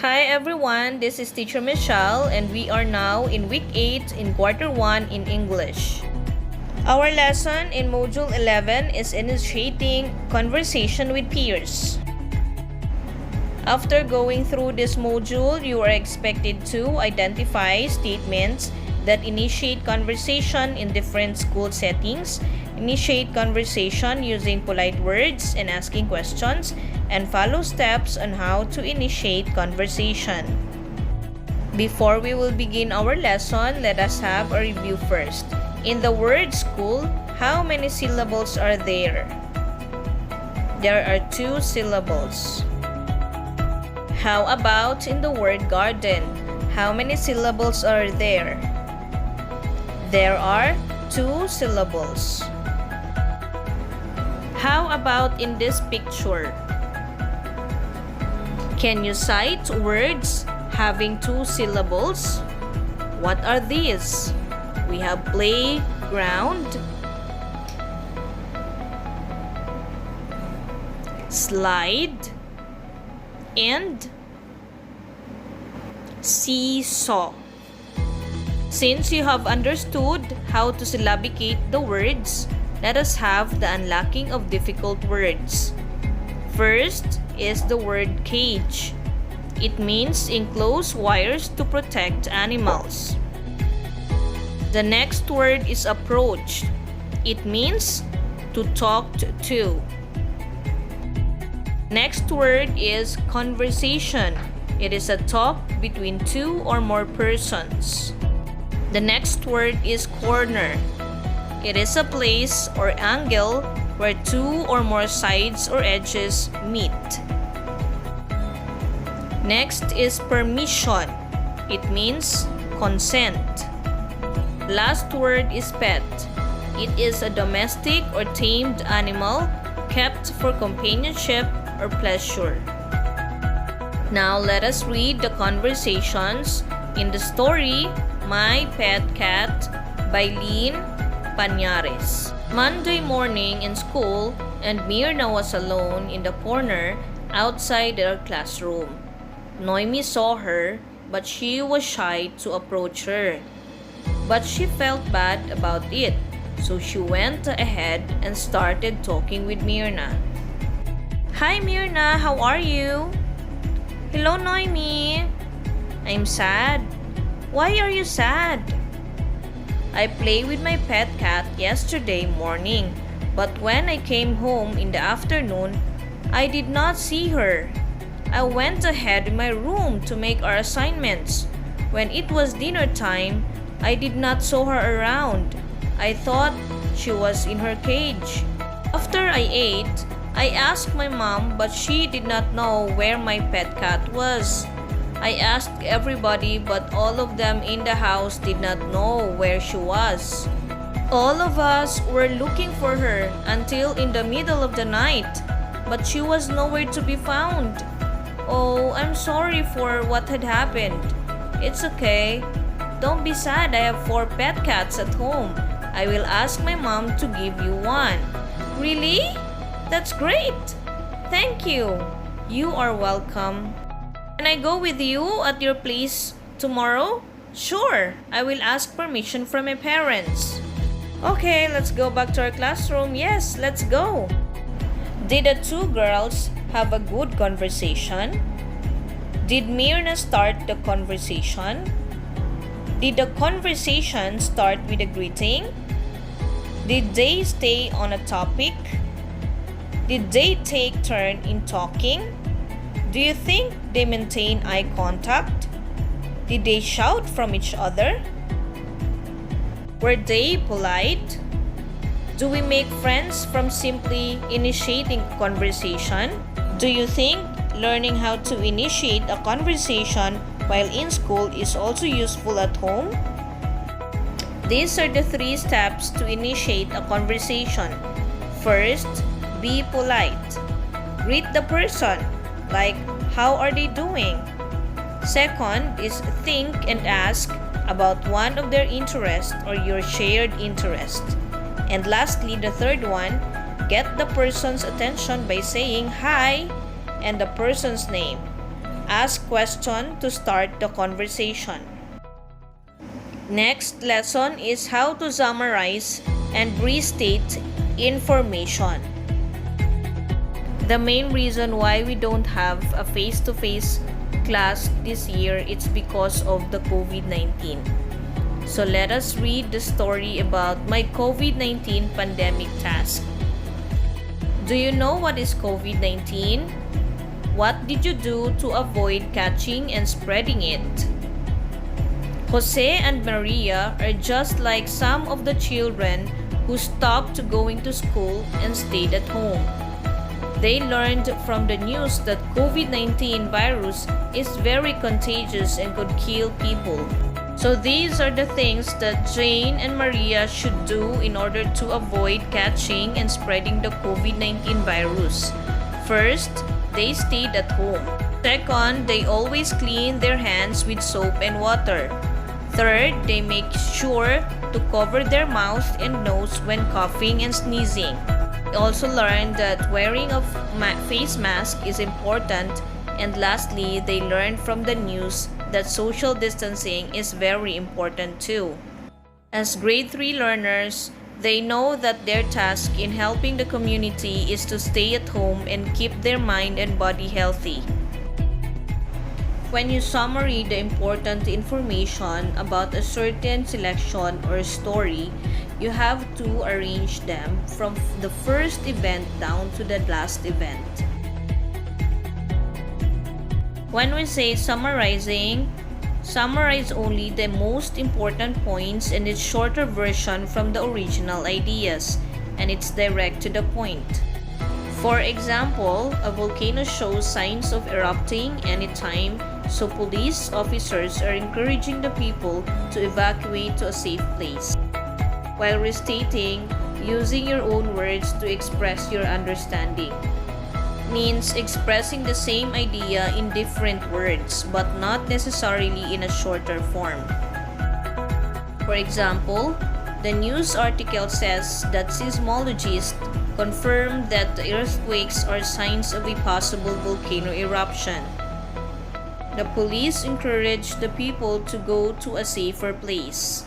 Hi everyone, this is Teacher Michelle and we are now in week 8 in quarter 1 in English. Our lesson in module 11 is initiating conversation with peers. After going through this module, you are expected to identify statements that initiate conversation in different school settings, initiate conversation using polite words and asking questions, and follow steps on how to initiate conversation. Before we will begin our lesson, let us have a review first. In the word school, how many syllables are there? There are 2 syllables. How about in the word garden? How many syllables are there? There are 2 syllables. How about in this picture? Can you cite words having 2 syllables? What are these? We have playground, slide, and seesaw. Since you have understood how to syllabicate the words, let us have the unlocking of difficult words. First is the word cage. It means enclosed wires to protect animals. The next word is approach. It means to talk to. Next word is conversation. It is a talk between 2 or more persons. The next word is corner. It is a place or angle where 2 or more sides or edges meet. Next is permission. It means consent. Last word is pet. It is a domestic or tamed animal kept for companionship or pleasure. Now let us read the conversations in the story My Pet Cat by Lynn Pañares. Monday morning in school, and Myrna was alone in the corner outside her classroom. Noemi saw her, but she was shy to approach her. But she felt bad about it, so she went ahead and started talking with Myrna. Hi Myrna, how are you? Hello Noemi. I'm sad. Why are you sad? I played with my pet cat yesterday morning, but when I came home in the afternoon, I did not see her. I went ahead in my room to make our assignments. When it was dinner time, I did not saw her around. I thought she was in her cage. After I ate, I asked my mom, but she did not know where my pet cat was. I asked everybody, but all of them in the house did not know where she was. All of us were looking for her until in the middle of the night, but she was nowhere to be found. Oh, I'm sorry for what had happened. It's okay. Don't be sad, I have 4 pet cats at home. I will ask my mom to give you one. Really? That's great. Thank you. You are welcome. Can I go with you at your place tomorrow? Sure, I will ask permission from my parents. Okay, let's go back to our classroom. Yes, let's go. Did the 2 girls have a good conversation? Did Myrna start the conversation? Did the conversation start with a greeting? Did they stay on a topic? Did they take turn in talking? Do you think they maintain eye contact? Did they shout from each other? Were they polite? Do we make friends from simply initiating a conversation? Do you think learning how to initiate a conversation while in school is also useful at home? These are the 3 steps to initiate a conversation. First, be polite. Greet the person, like, how are they doing? Second is think and ask about one of their interests or your shared interest. And lastly, the third one, get the person's attention by saying hi and the person's name. Ask question to start the conversation. Next lesson is how to summarize and restate information. The main reason why we don't have a face-to-face class this year is because of the COVID-19. So let us read the story about my COVID-19 pandemic task. Do you know what is COVID-19? What did you do to avoid catching and spreading it? Jose and Maria are just like some of the children who stopped going to school and stayed at home. They learned from the news that COVID-19 virus is very contagious and could kill people. So these are the things that Jane and Maria should do in order to avoid catching and spreading the COVID-19 virus. First, they stayed at home. Second, they always clean their hands with soap and water. Third, they make sure to cover their mouth and nose when coughing and sneezing. They also learned that wearing a face mask is important. And lastly, they learned from the news that social distancing is very important too. As grade 3 learners, they know that their task in helping the community is to stay at home and keep their mind and body healthy. When you summary the important information about a certain selection or story, you have to arrange them from the first event down to the last event. When we say summarizing, summarize only the most important points in its shorter version from the original ideas, and it's direct to the point. For example, a volcano shows signs of erupting anytime, so police officers are encouraging the people to evacuate to a safe place. While restating, using your own words to express your understanding means expressing the same idea in different words but not necessarily in a shorter form. For example, the news article says that seismologists confirm that the earthquakes are signs of a possible volcano eruption. The police encourage the people to go to a safer place.